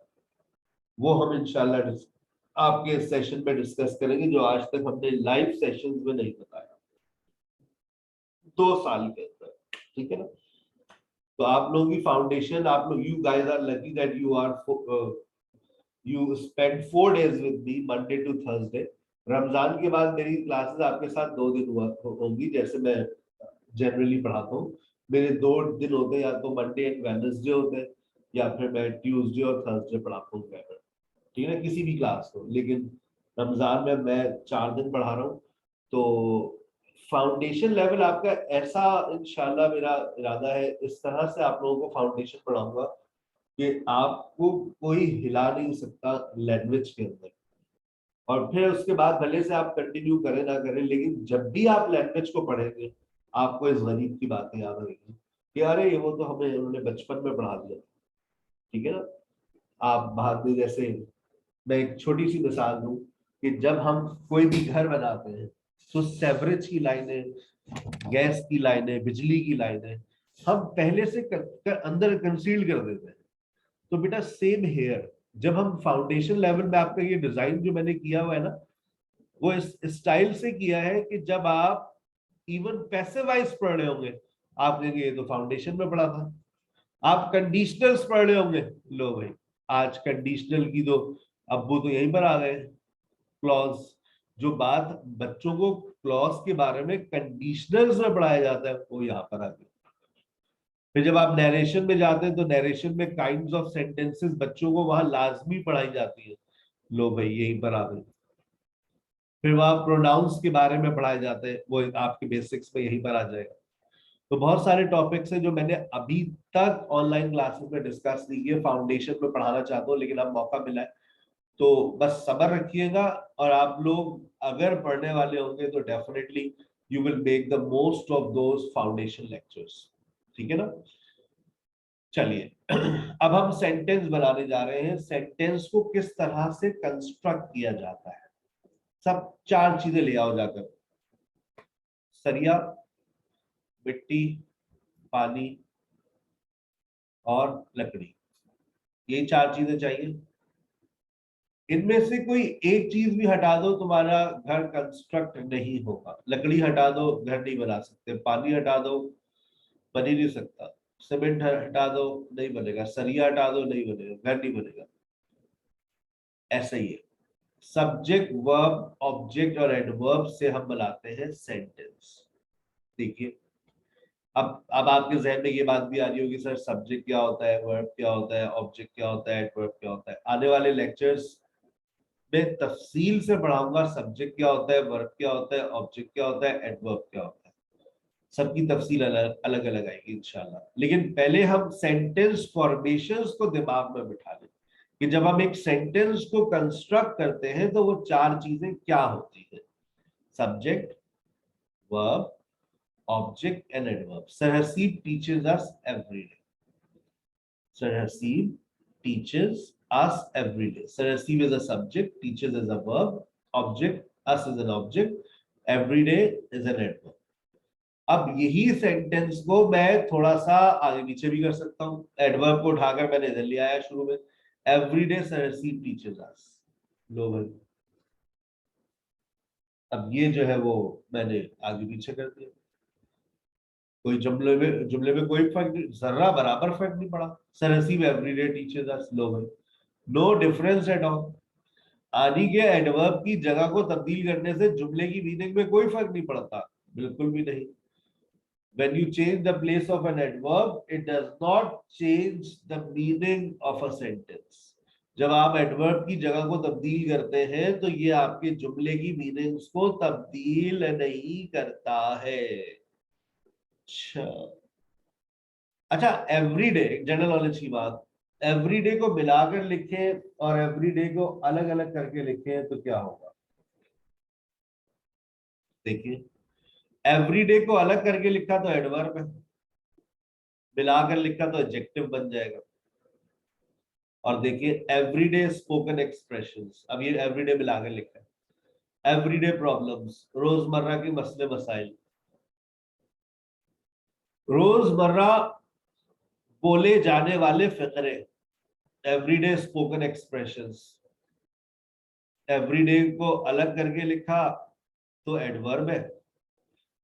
वो हम इंशाल्लाह आपके सेशन में डिस्कस करेंगे, जो आज तक हमने लाइव सेशंस में नहीं बताया 2 साल के अंदर, ठीक है ना। तो आप लोगों की फाउंडेशन, आप लोग, you guys are lucky that you spend 4 days with me, Monday to Thursday. Ramzan के बाद मेरी क्लासेस आपके साथ 2 दिन होंगी, जैसे मैं जनरली पढ़ाता हूँ। मेरे 2 दिन होते हैं, या तो मंडे एंड वेडनेसडे होते हैं, या फिर मैं ट्यूसडे और थर्सडे पढ़ाता हूँ, ठीक है ना, किसी भी क्लास को। लेकिन रमजान में मैं 4 दिन पढ़ा रहा हूँ, तो फाउंडेशन लेवल आपका ऐसा, इंशाल्लाह मेरा इरादा है इस तरह से आप लोगों को फाउंडेशन पढ़ाऊंगा कि आपको कोई हिला नहीं सकता लैंग्वेज के अंदर। और फिर उसके बाद भले से आप कंटिन्यू करें ना करें, लेकिन जब भी आप लैंग्वेज को पढ़ेंगे आपको इस गरीब की बातें याद आएंगी कि अरे ये वो तो हमें उन्होंने बचपन में पढ़ा दिया, ठीक है ना। आप बाद में, जैसे मैं एक छोटी सी मिसाल दूं, कि जब हम कोई भी घर बनाते हैं तो सेवरेज की लाइनें, गैस की लाइनें, बिजली की लाइनें हम पहले से अंदर कंसील कर देते हैं। तो बेटा सेम हेयर, जब हम फाउंडेशन लेवल में, आपका ये डिजाइन जो मैंने किया हुआ है ना, वो इस स्टाइल से किया है कि जब आप इवन पैसिव वॉइस पढ़ रहे होंगे आप कहेंगे ये तो फाउंडेशन में पढ़ा था। आप कंडीशनल्स पढ़ रहे होंगे, लो भाई आज कंडीशनल की तो अब्बू तो यहीं पर आ गए, क्लॉज। जो बात बच्चों को क्लॉज के बारे में कंडीशनल्स में पढ़ाया जाता है वो यहाँ पर आ गया। फिर जब आप नरेशन में जाते हैं तो नरेशन में काइंड्स ऑफ सेंटेंसेस बच्चों को वहां लाजमी पढ़ाई जाती है, लो भाई यहीं पर आ गई। फिर वहां प्रोनाउंस के बारे में पढ़ाए जाते हैं, वो आपके बेसिक्स में यहीं पर आ जाएगा। तो बहुत सारे टॉपिक्स हैं जो मैंने अभी तक ऑनलाइन क्लासेस में डिस्कस नहीं किए, फाउंडेशन में पढ़ाना चाहता हूँ, लेकिन अब मौका मिला है तो बस सब्र रखिएगा। और आप लोग अगर पढ़ने वाले होंगे तो definitely you will make the most of those foundation lectures, ठीक है ना। चलिए अब हम सेंटेंस बनाने जा रहे हैं। सेंटेंस को किस तरह से कंस्ट्रक्ट किया जाता है, सब 4 चीजें ले आओ जाकर। सरिया, मिट्टी, पानी और लकड़ी, ये 4 चीजें चाहिए। इनमें से कोई एक चीज भी हटा दो तुम्हारा घर कंस्ट्रक्ट नहीं होगा। लकड़ी हटा दो, घर नहीं बना सकते। पानी हटा दो, बन ही नहीं सकता। सीमेंट हटा दो, नहीं बनेगा। सरिया हटा दो, नहीं बनेगा, घर नहीं बनेगा। ऐसा ही है, सब्जेक्ट वर्ब ऑब्जेक्ट और एडवर्ब से हम बनाते हैं सेंटेंस। देखिए अब आपके जहन में ये बात भी आ रही होगी, सर सब्जेक्ट क्या होता है, वर्ब क्या होता है, ऑब्जेक्ट क्या होता है, एडवर्ब क्या होता है। आने वाले लेक्चर्स में तफसील से पढ़ाऊंगा सब्जेक्ट क्या होता है, वर्ब क्या होता है, ऑब्जेक्ट क्या होता है, एडवर्ब क्या होता है। सबकी तफसील अलग अलग अलग आएगी इंशाल्लाह। लेकिन पहले हम सेंटेंस फॉर्मेशंस को दिमाग में बिठा लें कि जब हम एक सेंटेंस को कंस्ट्रक्ट करते हैं तो वो 4 चीजें क्या होती है। Subject, verb, object and adverb. Sir Hasib teaches us every day. Sir Hasib teaches us every day. Sir Hasib is a subject, teaches is a verb, object, us is an object, every day is an adverb. अब यही sentence को मैं थोड़ा सा आगे पीछे भी कर सकता हूँ। एडवर्ब को उठाकर मैंने इधर ले आया शुरू में, every day sir Haseeb teaches us. लो भाई, अब ये जो है वो मैंने आगे पीछे कर दिया। कोई जुमले में कोई फर्क नहीं, जर्रा बराबर फर्क नहीं पड़ा। Sir Haseeb everyday teachers us. लो भाई, नो डिफरेंस एट ऑल। आनी के एडवर्ब की जगह को तब्दील करने से जुमले की मीनिंग में कोई फर्क नहीं पड़ता, बिल्कुल भी नहीं। When you change the place of an adverb, it does not change the meaning of a sentence. जब आप एडवर्ब की जगह को तब्दील करते हैं तो ये आपके जुमले की मीनिंग्स को तब्दील नहीं करता है। अच्छा अच्छा, एवरीडे जनरल नॉलेज की बात, एवरीडे को मिलाकर लिखें और एवरीडे को अलग अलग करके लिखें तो क्या होगा। देखिए, एवरीडे को अलग करके लिखा तो एडवर्ब है, मिलाकर लिखा तो एडजेक्टिव बन जाएगा। और देखिए एवरीडे स्पोकन एक्सप्रेशंस, अब ये एवरीडे मिलाकर लिखा है। एवरीडे प्रॉब्लम्स, रोजमर्रा के मसले मसाइल, रोजमर्रा बोले जाने वाले फिक्रे, एवरीडे स्पोकन एक्सप्रेशंस। एवरीडे को अलग करके लिखा तो एडवर्ब है,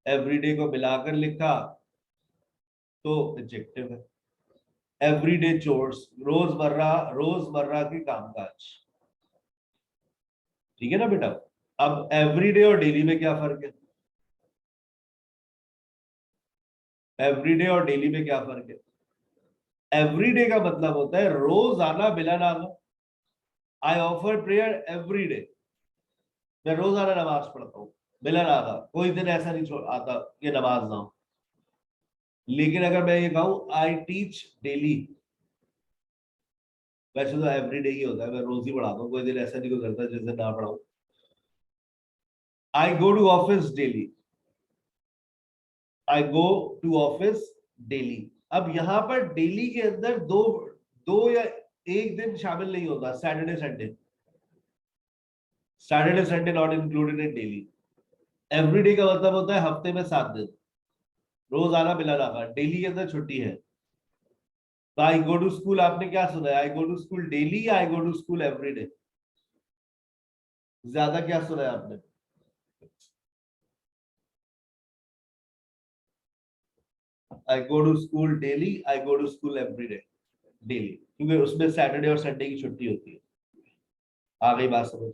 एवरीडे को मिलाकर लिखा तो एडजेक्टिव है। एवरीडे चोर्स, रोजमर्रा रोजमर्रा के कामकाज, ठीक है ना बेटा। अब एवरीडे और डेली में क्या फर्क है, एवरीडे और डेली में क्या फर्क है। एवरीडे का मतलब होता है रोज आना मिलन आना। I offer prayer every day, मैं रोजाना नमाज पढ़ता हूँ। मिलन आना, कोई दिन ऐसा नहीं छोड़ आता ये नमाज ना हो। लेकिन अगर मैं ये कहूँ आई टीच डेली, वैसे तो एवरी डे ही होता है, मैं रोज ही पढ़ाता हूँ, कोई दिन ऐसा नहीं गुजरता जिस दिन ना पढ़ाऊँ। I go to office daily, I go to office daily. अब यहाँ पर डेली के अंदर दो दो या एक दिन शामिल नहीं होता, Saturday Sunday. Saturday Sunday not included in daily. Everyday का मतलब होता है हफ्ते में 7 दिन, रोज आना मिलाना आना। डेली के अंदर छुट्टी है। तो आई गो टू स्कूल आपने क्या सुना है, I go to school daily या I go to school everyday, ज्यादा क्या सुना है आपने। I go to school daily, I go to school everyday. Daily, क्योंकि उसमें सैटरडे और संडे की छुट्टी होती है। आ गई बात समझ,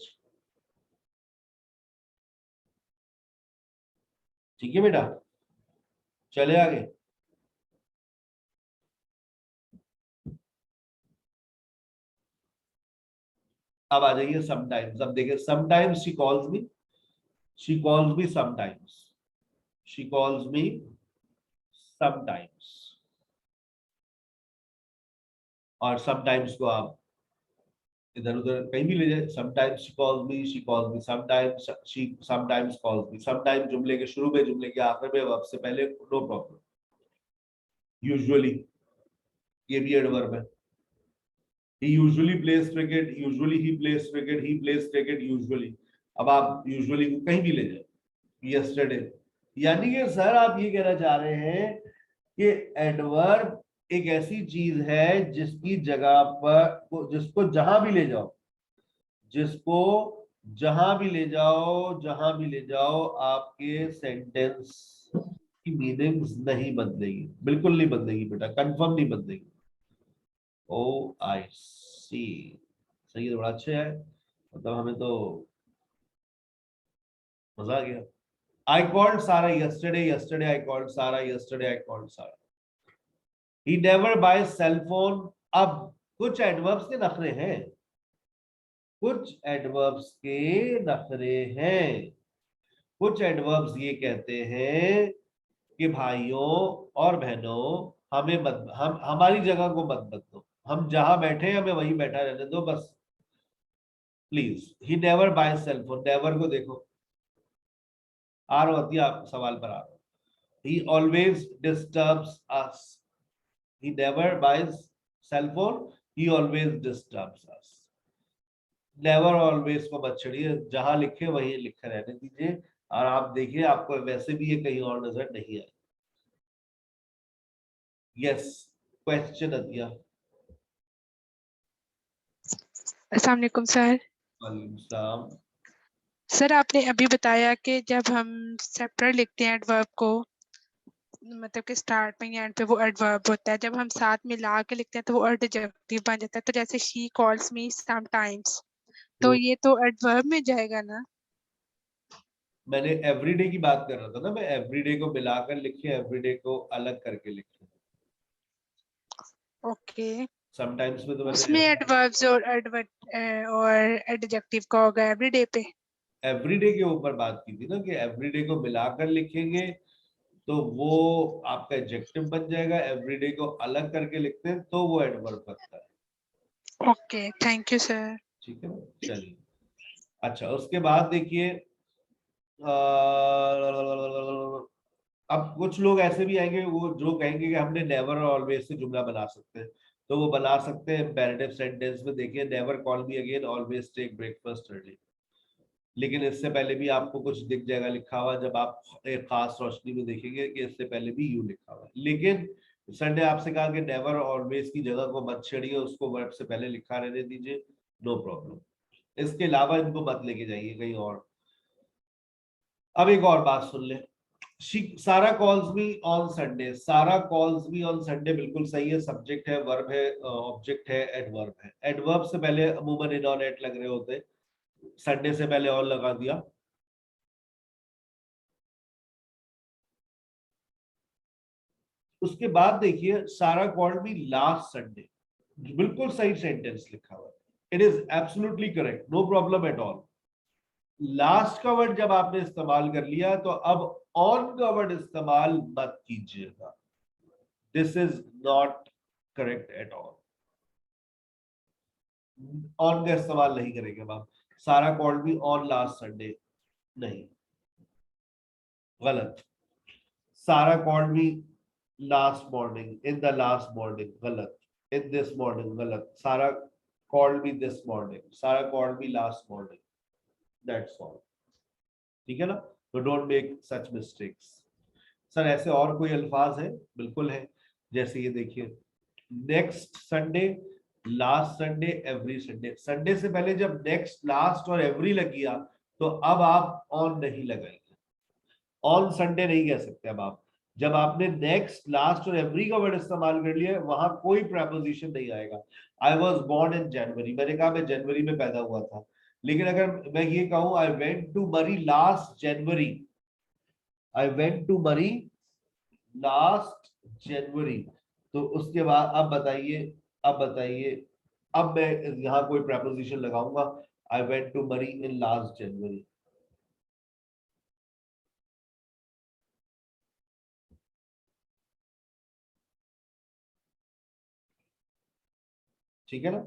ठीक है बेटा। चले आगे। अब आ जाइए समटाइम्स। अब देखिए, sometimes she calls me, she calls me sometimes, she calls me sometimes, और समटाइम्स को आप इधर उधर कहीं भी ले जाए, sometimes she calls me, she calls me sometimes, she sometimes calls me. Sometimes जुमले के शुरू में, जुमले के आखिर में, वर्ब से पहले, नो प्रॉब्लम। यूजुअली, ये भी एडवर्ब है। he usually plays cricket, usually he plays cricket, he plays cricket usually। अब आप यूजुअली को कहीं भी ले जाए, यस्टरडे, यानी कि सर आप ये कहना चाह रहे हैं कि एडवर्ब एक ऐसी चीज है जिसकी जगह पर, जिसको जहां भी ले जाओ, जिसको जहां भी ले जाओ, जहां भी ले जाओ, आपके सेंटेंस की मीनिंग्स नहीं बदलेगी, बिल्कुल नहीं बदलेगी बेटा, कंफर्म नहीं बदलेगी। ओ आई सी, सही है, तो बड़ा अच्छा है, मतलब हमें तो मजा आ गया। I called Sara yesterday, yesterday I called Sara, yesterday I called Sara. He never buy cell phone. अब कुछ एडवर्ब्स के नखरे हैं, कुछ एडवर्ब्स के नखरे हैं, कुछ एडवर्ब्स ये कहते हैं कि भाइयों और बहनों, हमें मत, हम हमारी जगह को मत बदलो, हम जहां बैठे हैं हमें वहीं बैठा रहने दो बस, please. He never buy cell phone, never को देखो, आ रहा होती है, आप सवाल पर आ रहा हो। He always disturbs us, he never buys cell phone, he always disturbs us. Never always को मत छेड़िए, जहां लिखे वहीं लिखे रहने दीजिए, और आप देखिए आपको वैसे भी ये कहीं और नजर नहीं आए। Yes, question Atiya. अस्सलाम वालेकुम सर। वालेकुम सलाम। सर आपने अभी बताया कि जब हम सेपरेट लिखते हैं एडवर्ब को, मतलब कि स्टार्ट में या एंड पे वो एडवर्ब होता है, जब हम साथ मिला के लिखते हैं तो वो एडजेक्टिव बन जाता है। तो जैसे शी कॉल्स मी समटाइम्स, तो ये तो एडवर्ब में जाएगा ना? मैंने एवरीडे की बात कर रहा था ना, मैं एवरीडे को मिलाकर लिखे, एवरीडे को अलग करके लिखे। ओके, समटाइम्स में तो मैंने उसमें एडवर्ब्स और एडजेक्टिव का होगा एवरीडे पे। एवरीडे के ऊपर बात की थी ना, कि एवरीडे को मिलाकर लिखेंगे तो वो आपका एडजेक्टिव बन जाएगा, एवरीडे को अलग करके लिखते हैं तो वो एडवर्ब बनता है। Okay, thank you sir. ठीक है ना, चलिए। अच्छा, उसके बाद देखिए, अब कुछ लोग ऐसे भी आएंगे वो जो कहेंगे कि हमने नेवर और ऑलवेज से जुमला बना सकते हैं, तो वो बना सकते हैं इम्पेरेटिव सेंटेंस में। देखिए, never call me again, always take breakfast early. लेकिन इससे पहले भी आपको कुछ दिख जाएगा लिखा हुआ, जब आप एक खास रोशनी में देखेंगे कि इससे पहले भी यू लिखा हुआ है। लेकिन सर ने आपसे कहा कि नेवर ऑलवेज की जगह को मत छेड़िए, उसको वर्ब से पहले लिखा रहने दीजिए, नो प्रॉब्लम। इसके अलावा इनको मत लेके जाइए कहीं और। अब एक और बात सुन ले, सारा कॉल्स मी ऑन संडे, सारा कॉल्स मी ऑन संडे बिल्कुल सही है, सब्जेक्ट है, वर्ब है, ऑब्जेक्ट है, एडवर्ब है। एडवर्ब से पहले अमूमन इन ऑन एट लग रहे होते हैं, संडे से पहले ऑन लगा दिया। उसके बाद देखिए, सारा कॉल्ड मी लास्ट संडे, बिल्कुल सही सेंटेंस लिखा हुआ है, it is absolutely correct, no problem at all. Last का वर्ड जब आपने इस्तेमाल कर लिया तो अब ऑन का वर्ड इस्तेमाल मत कीजिएगा, this is not correct at all. On का इस्तेमाल नहीं करेंगे आप। सारा called me on last Sunday, नहीं, गलत। सारा called me last morning, in the last morning, गलत। इन दिस मॉर्निंग, गलत। सारा कॉल्ड मी दिस मॉर्निंग, सारा called me last morning, that's all. ठीक है ना, तो don't make such mistakes. Sir ऐसे और कोई अल्फाज है? बिल्कुल है, जैसे ये देखिए, next Sunday, last Sunday, every Sunday. Sunday से पहले जब नेक्स्ट, लास्ट और एवरी लग गया तो अब आप ऑन नहीं लगाएंगे, ऑन संडे नहीं कह सकते। अब आप जब आपने नेक्स्ट, लास्ट और एवरी का वर्ड इस्तेमाल कर लिया, वहां कोई प्रपोजिशन नहीं आएगा। आई वॉज बोर्न इन जनवरी, मैंने कहा मैं जनवरी में पैदा हुआ था, लेकिन अगर मैं ये कहूं I went to Murree last January, I went to Murree last January, तो उसके बाद अब बताइए, अब बताइए, अब मैं यहाँ कोई प्रपोजिशन लगाऊंगा, आई वेंट टू मरी इन लास्ट जनवरी। ठीक है ना।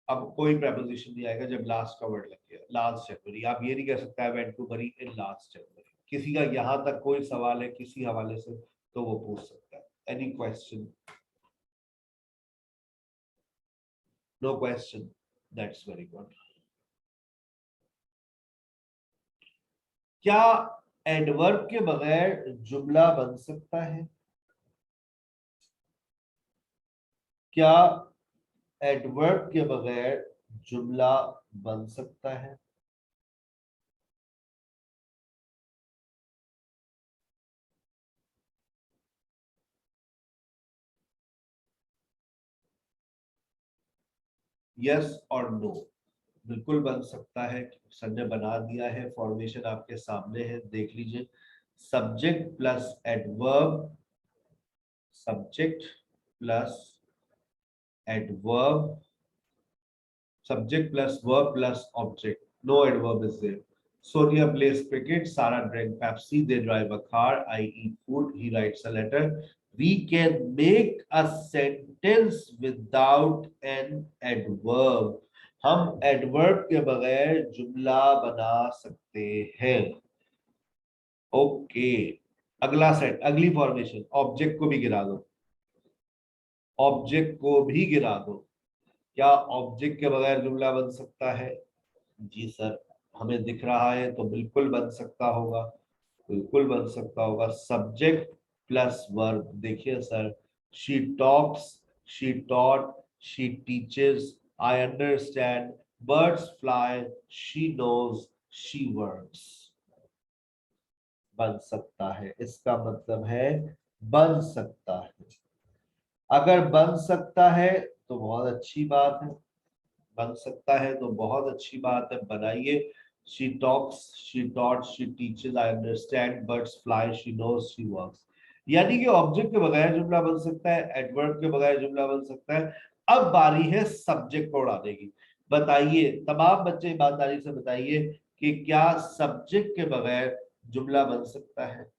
अब कोई preposition नहीं आएगा जब लास्ट का वर्ड लग गया, लास्ट जनवरी। आप ये नहीं कह सकते आई went to bury in last जनवरी। किसी का यहां तक कोई सवाल है किसी हवाले से तो वो पूछ सकता है। Any question? No question, that's very good. क्या एडवर्ब के बगैर जुमला बन सकता है? क्या एडवर्ब के बगैर जुमला बन सकता है? यस और नो? बिल्कुल बन सकता है। सर ने बना दिया है, फॉर्मेशन आपके सामने है, देख लीजिए। Subject plus adverb, subject plus adverb, subject plus verb plus object. No adverb is there. Sonia plays cricket. Sarah drank Pepsi. They drive a car. I eat food. He writes a letter. We can make a sentence without an adverb. हम adverb के बगैर जुमला बना सकते हैं। Okay, अगला set, अगली formation, object को भी गिरा दो, ऑब्जेक्ट को भी गिरा दो। क्या ऑब्जेक्ट के बगैर जुमला बन सकता है? जी सर, हमें दिख रहा है तो बिल्कुल बन सकता होगा, बिल्कुल बन सकता होगा। सब्जेक्ट प्लस वर्ब, देखिए sir, she talks, she taught, she teaches, I understand, birds fly, she knows, she works. बन सकता है, इसका मतलब है बन सकता है। अगर बन सकता है तो बहुत अच्छी बात है, बन सकता है तो बहुत अच्छी बात है, बनाइए। She talks, she taught, she teaches, I understand, birds fly, she knows, she works। यानी कि ऑब्जेक्ट के बगैर जुमला बन सकता है, एडवर्ब के बगैर जुमला बन सकता है। अब बारी है सब्जेक्ट को उड़ाने की। बताइए तमाम बच्चे, ईमानदारी से बताइए कि क्या सब्जेक्ट के बगैर जुमला बन सकता है?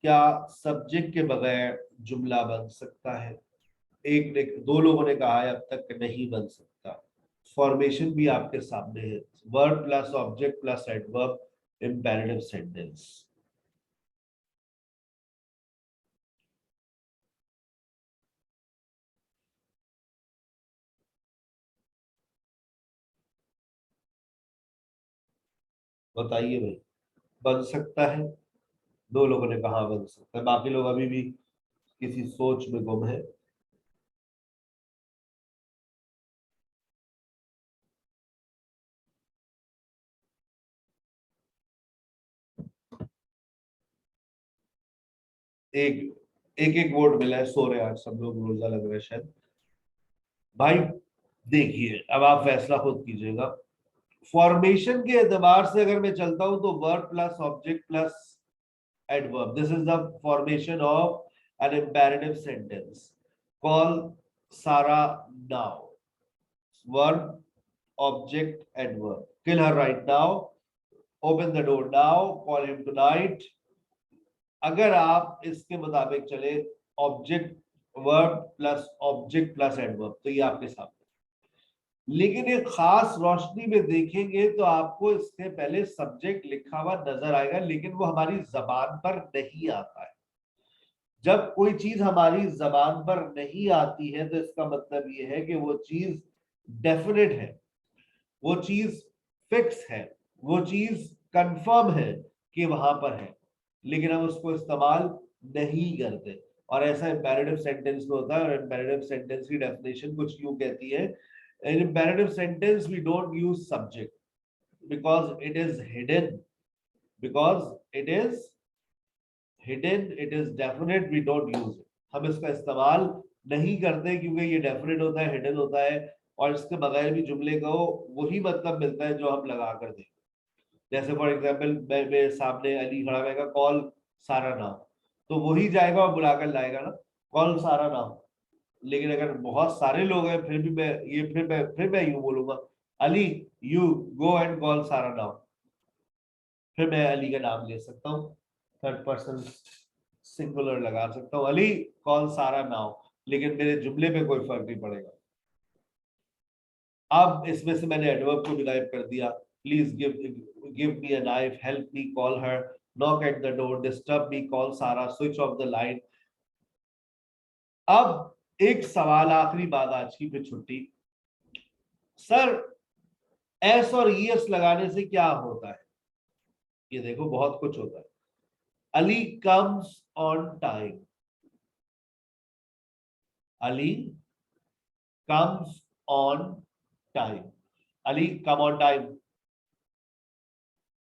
क्या सब्जेक्ट के बगैर जुमला बन सकता है? एक ने, दो लोगों ने कहा है अब तक कि नहीं बन सकता। फॉर्मेशन भी आपके सामने है, verb plus object plus adverb, imperative sentence. बताइए भाई, बन सकता है? दो लोगों ने कहा बन सकता है, बाकी लोग अभी भी किसी सोच में गुम है। एक एक एक वोट मिला है, सो रहे हैं आज सब लोग, रोजा लग रहा है शायद। भाई देखिए, अब आप फैसला खुद कीजिएगा। फॉर्मेशन के एतबार से अगर मैं चलता हूं तो verb plus object plus adverb, this is the formation of an imperative sentence. Call Sarah now, verb object adverb, kill her right now, open the door now, call him tonight। अगर आप इसके मुताबिक चले, object, verb plus object plus adverb, तो ये आपके सामने। लेकिन एक खास रोशनी में देखेंगे तो आपको इसके पहले सब्जेक्ट लिखा हुआ नजर आएगा, लेकिन वो हमारी जबान पर नहीं आता है। जब कोई चीज हमारी जबान पर नहीं आती है तो इसका मतलब ये है कि वो चीज डेफिनेट है, वो चीज फिक्स है, वो चीज कंफर्म है कि वहां पर है, लेकिन हम उसको इस्तेमाल नहीं करते। और ऐसा इंपेरेटिव सेंटेंस में होता है। और इंपेरेटिव सेंटेंस की डेफिनेशन कुछ यूं कहती है, in imperative sentence we don't use subject because it is hidden, because it is hidden, it is definite, we don't use it. हम इसका इस्तेमाल नहीं करते क्योंकि ये डेफिनेट होता है, हिडन होता है, और इसके बगैर भी जुमले को वही मतलब मिलता है जो हम लगा कर दें। जैसे फॉर एग्जाम्पल, मेरे सामने अली खड़ा रहेगा, कॉल सारा नाम, तो वही जाएगा और बुलाकर लाएगा ना, कॉल सारा नाम। लेकिन अगर बहुत सारे लोग हैं फिर भी मैं यूं बोलूंगा, Ali you go and call सारा नाउ। फिर मैं अली का नाम ले सकता हूँ, थर्ड पर्सन सिंगुलर लगा सकता हूँ, अली कॉल सारा नाउ, लेकिन मेरे जुमले पे कोई फर्क नहीं पड़ेगा। अब इसमें से मैंने एडवर्ब को भी गायब कर दिया। Please give me a knife, help me, call her, knock at the door, disturb me, call सारा, स्विच ऑफ द लाइट। अब एक सवाल, आखिरी बात आज की, फिर छुट्टी। सर एस और ईएस लगाने से क्या होता है? ये देखो बहुत कुछ होता है। Ali comes on time, Ali comes on time, Ali come on time,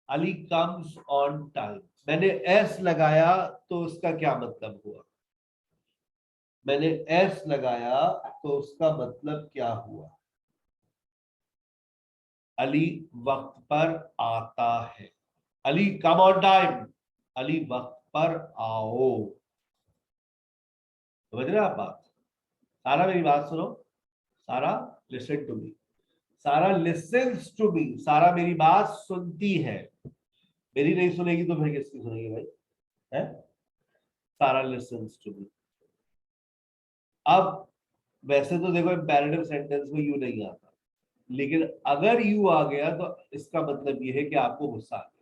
Ali comes on time. मैंने एस लगाया तो उसका क्या मतलब हुआ? मैंने एस लगाया तो उसका मतलब क्या हुआ? अली वक्त पर आता है, Ali come on time, Ali वक्त पर आओ। समझ रहे आप बात? सारा मेरी बात सुनो, सारा लिसन टू मी, सारा लिसन्स टू मी, सारा मेरी बात सुनती है। मेरी नहीं सुनेगी तो फिर किसकी सुनेगी भाई? है? सारा लिसन्स टू मी। अब वैसे तो देखो इम्पेरेटिव सेंटेंस में यू नहीं आता, लेकिन अगर यू आ गया तो इसका मतलब ये है कि आपको गुस्सा आ गया।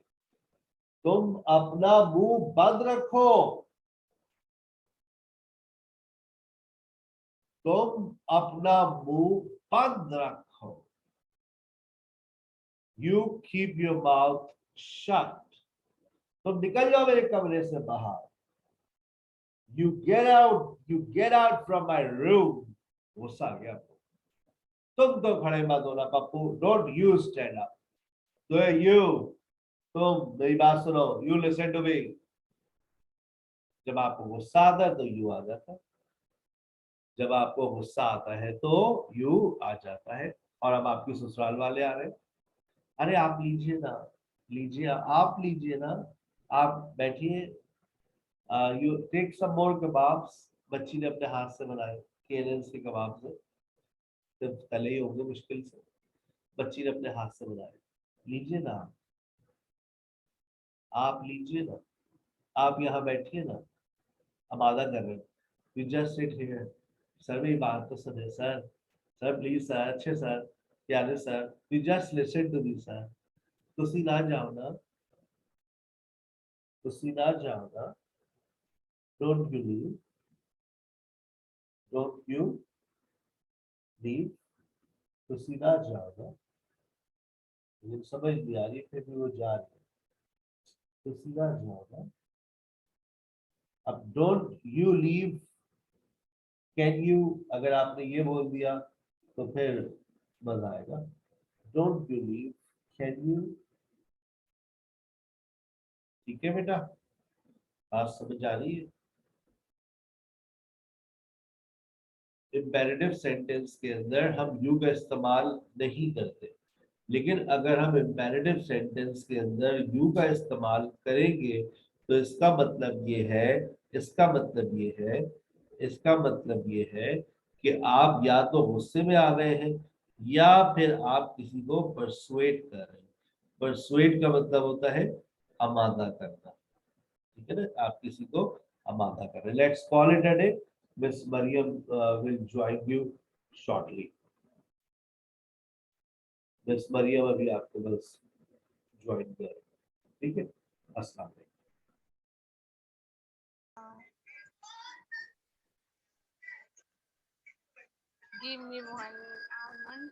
तुम अपना मुंह बंद रखो, तुम अपना मुंह बंद रखो, you keep your mouth shut. तुम निकल जाओ मेरे कमरे से बाहर, you get out from my room. गुस्सा आ गया आपको? तुम तो खड़े मत होना Pappu, don't you stand up. तो यू, तुम मेरी बात सुनो, यू लिसन टू मी। जब आपको गुस्सा आता है तो यू आ जाता है, जब आपको गुस्सा आता है तो यू आ जाता है। और अब आपके ससुराल वाले आ रहे हैं, अरे आप लीजिए ना, लीजिए आप लीजिए ना, आप बैठिए, you take some more kebabs. बच्ची ने अपने हाथ से बनाए केरल के कबाब से, जब तले ही होंगे मुश्किल से, बच्ची ने अपने हाथ से बनाए। लीजिए ना, आप लीजिए ना, आप यहाँ बैठिए ना, हम आधा कर रहे हैं। You just sit here. Sir मेरी बात तो सुने सर, सर प्लीज सर, अच्छे सर, प्यारे sir, you just listen to me sir. तुसी ना जाओ ना, तुसी ना जाओ ना, don't you leave, don't you leave, तुसी ना जाओ ना। मुझे समझ नहीं आ रही, फिर भी वो जा रही है, तुसी ना जाओ ना। अब don't you leave, can you, अगर आपने ये बोल दिया तो फिर मजा आएगा। Don't you leave, can you. ठीक है बेटा, बात समझ आ रही है? इम्पेरेटिव सेंटेंस के अंदर हम यू का इस्तेमाल नहीं करते, लेकिन अगर हम इम्पेरेटिव सेंटेंस के अंदर यू का इस्तेमाल करेंगे तो इसका मतलब ये है, इसका मतलब ये है, इसका मतलब ये है कि आप या तो गुस्से में आ गए हैं या फिर आप किसी को परसुएट कर रहे हैं। परसुएट का मतलब होता है आमादा करना, ठीक है ना? आप किसी को आमादा कर रहे हैं। Let's call it a day. Miss Maryam will join you shortly. Miss Maryam अभी आपको बस ज्वाइन कर, ठीक है? अस्सलाम वालेकुम। Give me one.